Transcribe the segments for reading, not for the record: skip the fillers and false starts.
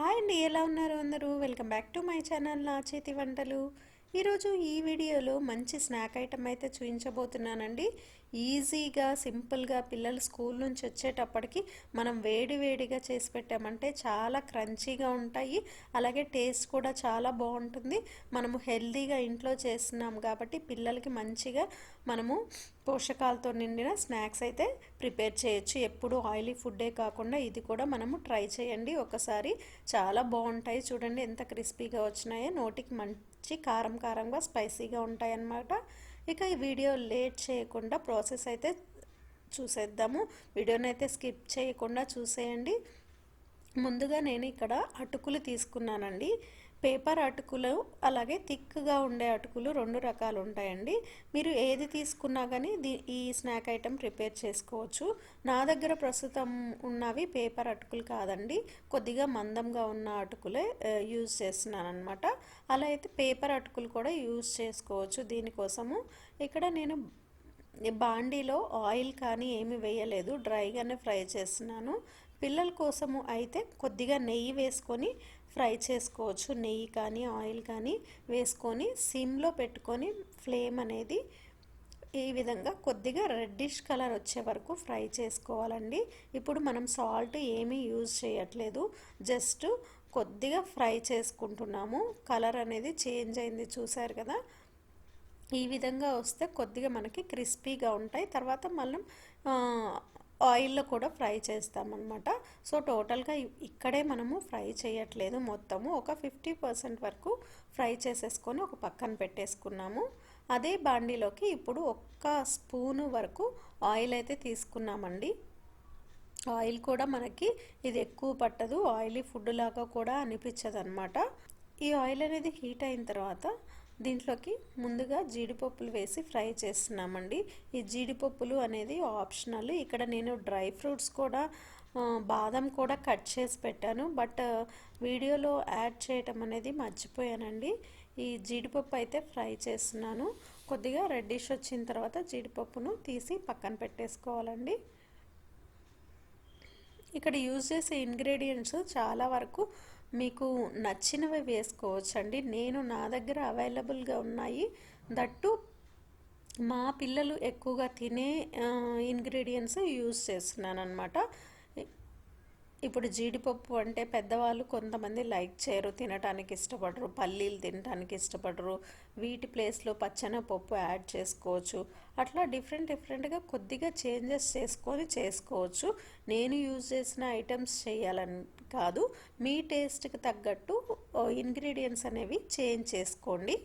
Hi అండి, ఎలా ఉన్నారు అందరూ? Welcome back to my channel నా చేతి వంటలు. ఈరోజు ఈ వీడియోలో మంచి స్నాక్ ఐటమ్ అయితే చూపించబోతున్నానండి. ఈజీగా సింపుల్గా పిల్లలు స్కూల్ నుంచి వచ్చేటప్పటికి మనం వేడి వేడిగా చేసి పెట్టామంటే చాలా క్రంచీగా ఉంటాయి. అలాగే టేస్ట్ కూడా చాలా బాగుంటుంది. మనము హెల్తీగా ఇంట్లో చేస్తున్నాం కాబట్టి పిల్లలకి మంచిగా మనము పోషకాలతో నిండిన స్నాక్స్ అయితే ప్రిపేర్ చేయొచ్చు. ఎప్పుడు ఆయిలీ ఫుడ్డే కాకుండా ఇది కూడా మనము ట్రై చేయండి ఒకసారి. చాలా బాగుంటాయి. చూడండి ఎంత క్రిస్పీగా వచ్చినాయో, నోటికి మంచి కారం కారంగా స్పైసీగా ఉంటాయి అన్నమాట. ఇక ఈ వీడియో లేట్ చేయకుండా ప్రాసెస్ అయితే చూసేద్దాము. వీడియోని అయితే స్కిప్ చేయకుండా చూసేయండి. ముందుగా నేను ఇక్కడ అటుకులు తీసుకున్నానండి. పేపర్ అటుకులు అలాగే థిక్గా ఉండే అటుకులు రెండు రకాలు ఉంటాయండి. మీరు ఏది తీసుకున్నా కానీ ఈ స్నాక్ ఐటెం ప్రిపేర్ చేసుకోవచ్చు. నా దగ్గర ప్రస్తుతం ఉన్నవి పేపర్ అటుకులు కాదండి, కొద్దిగా మందంగా ఉన్న అటుకులే యూజ్ చేస్తున్నాను అనమాట. అలా అయితే పేపర్ అటుకులు కూడా యూజ్ చేసుకోవచ్చు. దీనికోసము ఇక్కడ నేను బాండీలో ఆయిల్ కానీ ఏమి వేయలేదు, డ్రైగానే ఫ్రై చేస్తున్నాను. పిల్లల కోసము అయితే కొద్దిగా నెయ్యి వేసుకొని ఫ్రై చేసుకోవచ్చు. నెయ్యి కానీ ఆయిల్ కానీ వేసుకొని సిమ్లో పెట్టుకొని ఫ్లేమ్ అనేది ఈ విధంగా కొద్దిగా రెడ్డిష్ కలర్ వచ్చే వరకు ఫ్రై చేసుకోవాలండి. ఇప్పుడు మనం సాల్ట్ ఏమీ యూజ్ చేయట్లేదు, జస్ట్ కొద్దిగా ఫ్రై చేసుకుంటున్నాము. కలర్ అనేది చేంజ్ అయింది, చూసారు కదా. ఈ విధంగా వస్తే కొద్దిగా మనకి క్రిస్పీగా ఉంటాయి. తర్వాత మనం ఆయిల్లో కూడా ఫ్రై చేస్తామన్నమాట. సో టోటల్గా ఇక్కడే మనము ఫ్రై చేయట్లేదు, మొత్తము ఒక 50% వరకు ఫ్రై చేసేసుకొని ఒక పక్కన పెట్టేసుకున్నాము. అదే బాండీలోకి ఇప్పుడు 1 స్పూను వరకు ఆయిల్ అయితే తీసుకున్నామండి. ఆయిల్ కూడా మనకి ఇది ఎక్కువ పట్టదు, ఆయిలీ ఫుడ్ లాగా కూడా అనిపించదు అనమాట. ఈ ఆయిల్ అనేది హీట్ అయిన తర్వాత దీంట్లోకి ముందుగా జీడిపప్పులు వేసి ఫ్రై చేస్తున్నామండి. ఈ జీడిపప్పులు అనేది ఆప్షనల్. ఇక్కడ నేను డ్రై ఫ్రూట్స్ కూడా బాదం కూడా కట్ చేసి పెట్టాను, బట్ వీడియోలో యాడ్ చేయటం అనేది మర్చిపోయానండి. ఈ జీడిపప్పు అయితే ఫ్రై చేస్తున్నాను. కొద్దిగా రెడ్డిష్ వచ్చిన తర్వాత జీడిపప్పును తీసి పక్కన పెట్టేసుకోవాలండి. ఇక్కడ యూజ్ చేసే ఇంగ్రీడియంట్స్ చాలా వరకు మీకు నచ్చినవి వేసుకోవచ్చండి. నేను నా దగ్గర అవైలబుల్గా ఉన్నాయి, దట్టు మా పిల్లలు ఎక్కువగా తినే ఇంగ్రీడియంట్స్ యూజ్ చేస్తున్నాను అనమాట. ఇప్పుడు జీడిపప్పు అంటే పెద్దవాళ్ళు కొంతమంది లైక్ చేయరు, తినడానికి ఇష్టపడరు, పల్లీలు తినడానికి ఇష్టపడరు. వీటి ప్లేస్లో పచ్చెనపప్పు యాడ్ చేసుకోవచ్చు. అట్లా డిఫరెంట్గా కొద్దిగా చేంజెస్ చేసుకొని చేసుకోవచ్చు. నేను యూజ్ చేసిన ఐటమ్స్ చేయాలని కాదు, మీ టేస్ట్కి తగ్గట్టు ఇంగ్రీడియంట్స్ అనేవి చేంజ్ చేసుకోండి.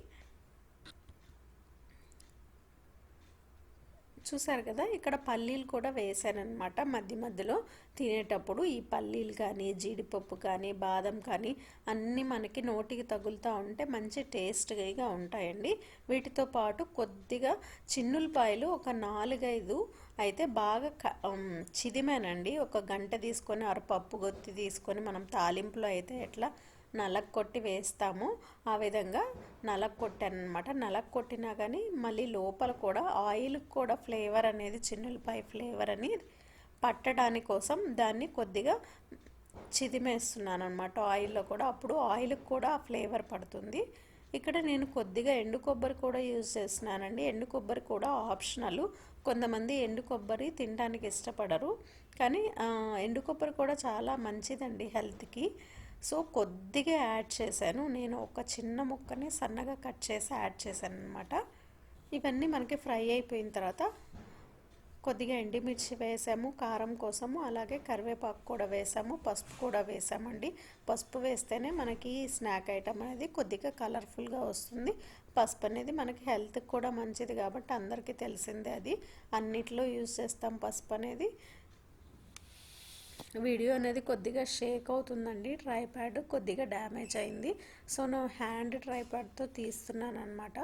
చూసారు కదా, ఇక్కడ పల్లీలు కూడా వేసానమాట. మధ్యలో తినేటప్పుడు ఈ పల్లీలు కానీ జీడిపప్పు కానీ బాదం కానీ అన్నీ మనకి నోటికి తగులుతూ ఉంటే మంచి టేస్ట్గా ఉంటాయండి. వీటితో పాటు కొద్దిగా చిన్నులపాయలు ఒక 4-5 అయితే బాగా చిదిమానండి. ఒక గంట తీసుకొని పప్పు గొత్తి తీసుకొని మనం తాలింపులో అయితే ఎట్లా నలగొట్టి వేస్తాము ఆ విధంగా నలగొట్టాను అనమాట. నలగొట్టినా కానీ మళ్ళీ లోపల కూడా ఆయిల్ కూడా ఫ్లేవర్ అనేది చిన్నులపాయ ఫ్లేవర్ అని పట్టడానికి కోసం దాన్ని కొద్దిగా చిదిమేస్తున్నాను అనమాట ఆయిల్లో కూడా. అప్పుడు ఆయిల్కి కూడా ఆ ఫ్లేవర్ పడుతుంది. ఇక్కడ నేను కొద్దిగా ఎండు కొబ్బరి కూడా యూజ్ చేస్తున్నానండి. ఎండు కొబ్బరి కూడా ఆప్షనల్. కొంతమంది ఎండు కొబ్బరి తినడానికి ఇష్టపడరు, కానీ ఎండు కొబ్బరి కూడా చాలా మంచిదండి హెల్త్కి. సో కొద్దిగా యాడ్ చేశాను నేను, ఒక చిన్న ముక్కని సన్నగా కట్ చేసి యాడ్ చేశాను అనమాట. ఇవన్నీ మనకి ఫ్రై అయిపోయిన తర్వాత కొద్దిగా ఎండుమిర్చి వేసాము కారం కోసము, అలాగే కరివేపాకు కూడా వేసాము, పసుపు కూడా వేసామండి. పసుపు వేస్తేనే మనకి స్నాక్ ఐటమ్ అనేది కొద్దిగా కలర్ఫుల్గా వస్తుంది. పసుపు అనేది మనకి హెల్త్కి కూడా మంచిది కాబట్టి అందరికీ తెలిసిందే, అది అన్నిట్లో యూజ్ చేస్తాం పసుపు అనేది. వీడియో అనేది కొద్దిగా షేక్ అవుతుందండి, ట్రైప్యాడ్ కొద్దిగా డ్యామేజ్ అయింది. సో నేను హ్యాండ్ ట్రైప్యాడ్తో తీస్తున్నాను అనమాట.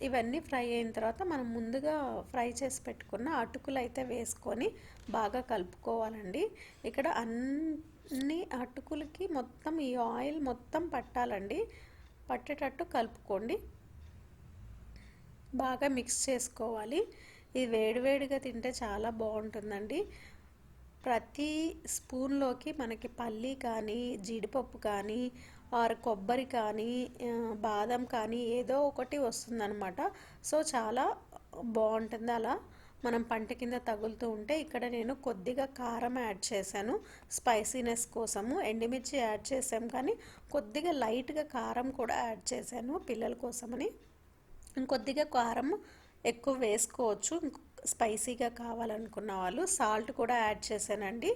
ఇవన్నీ ఫ్రై అయిన తర్వాత మనం ముందుగా ఫ్రై చేసి పెట్టుకున్న అటుకులు అయితే వేసుకొని బాగా కలుపుకోవాలండి. ఇక్కడ అన్ని అటుకులకి మొత్తం ఈ ఆయిల్ మొత్తం పట్టాలండి, పట్టేటట్టు కలుపుకోండి. బాగా మిక్స్ చేసుకోవాలి. ఇది వేడివేడిగా తింటే చాలా బాగుంటుందండి. ప్రతి స్పూన్లోకి మనకి పల్లి కానీ జీడిపప్పు కానీ ఆర్ కొబ్బరి కానీ బాదం కానీ ఏదో ఒకటి వస్తుందన్నమాట. సో చాలా బాగుంటుంది అలా మనం పంట కింద తగులుతూ ఉంటే. ఇక్కడ నేను కొద్దిగా కారం యాడ్ చేశాను స్పైసీనెస్ కోసము. ఎండుమిర్చి యాడ్ చేసాం కానీ కొద్దిగా లైట్గా కారం కూడా యాడ్ చేశాను పిల్లల కోసమని. ఇంకొద్దిగా కారం ఎక్కువ వేసుకోవచ్చు స్పైసీగా కావాలనుకున్న వాళ్ళు. సాల్ట్ కూడా యాడ్ చేశానండి.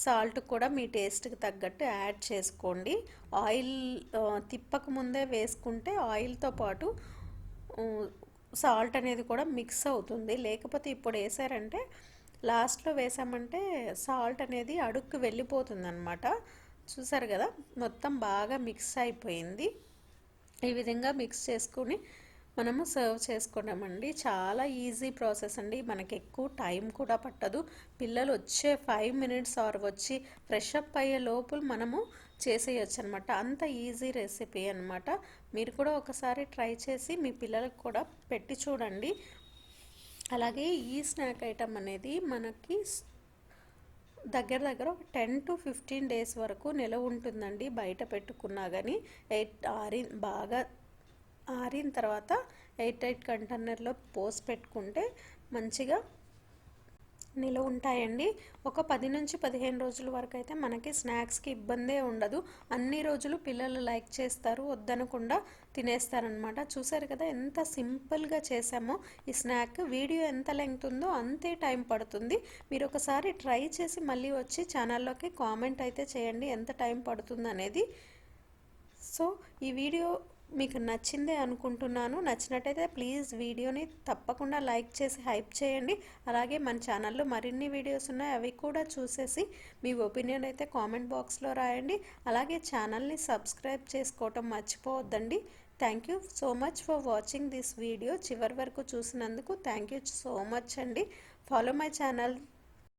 సాల్ట్ కూడా మీ టేస్ట్కి తగ్గట్టు యాడ్ చేసుకోండి. ఆయిల్ తిప్పక ముందే వేసుకుంటే ఆయిల్తో పాటు సాల్ట్ అనేది కూడా మిక్స్ అవుతుంది. లేకపోతే ఇప్పుడు వేసారంటే లాస్ట్లో వేసామంటే సాల్ట్ అనేది అడుక్కు వెళ్ళిపోతుంది అనమాట. చూసారు కదా, మొత్తం బాగా మిక్స్ అయిపోయింది. ఈ విధంగా మిక్స్ చేసుకుని మనము సర్వ్ చేసుకున్నామండి. చాలా ఈజీ ప్రాసెస్ అండి, మనకి ఎక్కువ టైం కూడా పట్టదు. పిల్లలు వచ్చే 5 మినిట్స్ ఆర్ వచ్చి ఫ్రెష్ అప్ అయ్యే లోపల మనము చేసేయచ్చు అనమాట. అంత ఈజీ రెసిపీ అనమాట. మీరు కూడా ఒకసారి ట్రై చేసి మీ పిల్లలకు కూడా పెట్టి చూడండి. అలాగే ఈ స్నాక్ ఐటమ్ అనేది మనకి దగ్గర దగ్గర ఒక 10 to 15 డేస్ వరకు నిలవ ఉంటుందండి. బయట పెట్టుకున్నా కానీ బాగా ఆరిన తర్వాత ఎయిట్ కంటైనర్లో పోసి పెట్టుకుంటే మంచిగా నిలవ ఉంటాయండి. ఒక 10 నుంచి 15 రోజుల వరకు అయితే మనకి స్నాక్స్కి ఇబ్బందే ఉండదు. అన్ని రోజులు పిల్లలు లైక్ చేస్తారు, వద్దనకుండా తినేస్తారనమాట. చూసారు కదా ఎంత సింపుల్గా చేసామో ఈ స్నాక్. వీడియో ఎంత లెంగ్త్ ఉందో అంతే టైం పడుతుంది. మీరు ఒకసారి ట్రై చేసి మళ్ళీ వచ్చి ఛానల్లోకి కామెంట్ అయితే చేయండి ఎంత టైం పడుతుంది అనేది. సో ఈ వీడియో మీకు నచ్చిందే అనుకుంటున్నాను. నచ్చినట్టయితే ప్లీజ్ వీడియోని తప్పకుండా లైక్ చేసి హైప్ చేయండి. అలాగే మన ఛానల్లో మరిన్ని వీడియోస్ ఉన్నాయి, అవి కూడా చూసేసి మీ ఒపీనియన్ అయితే కామెంట్ బాక్స్లో రాయండి. అలాగే ఛానల్ని సబ్స్క్రైబ్ చేసుకోవటం మర్చిపోవద్దండి. Thank you so much for watching this video. చివరి వరకు చూసినందుకు థ్యాంక్ యూ సో మచ్ అండి. Follow my channel.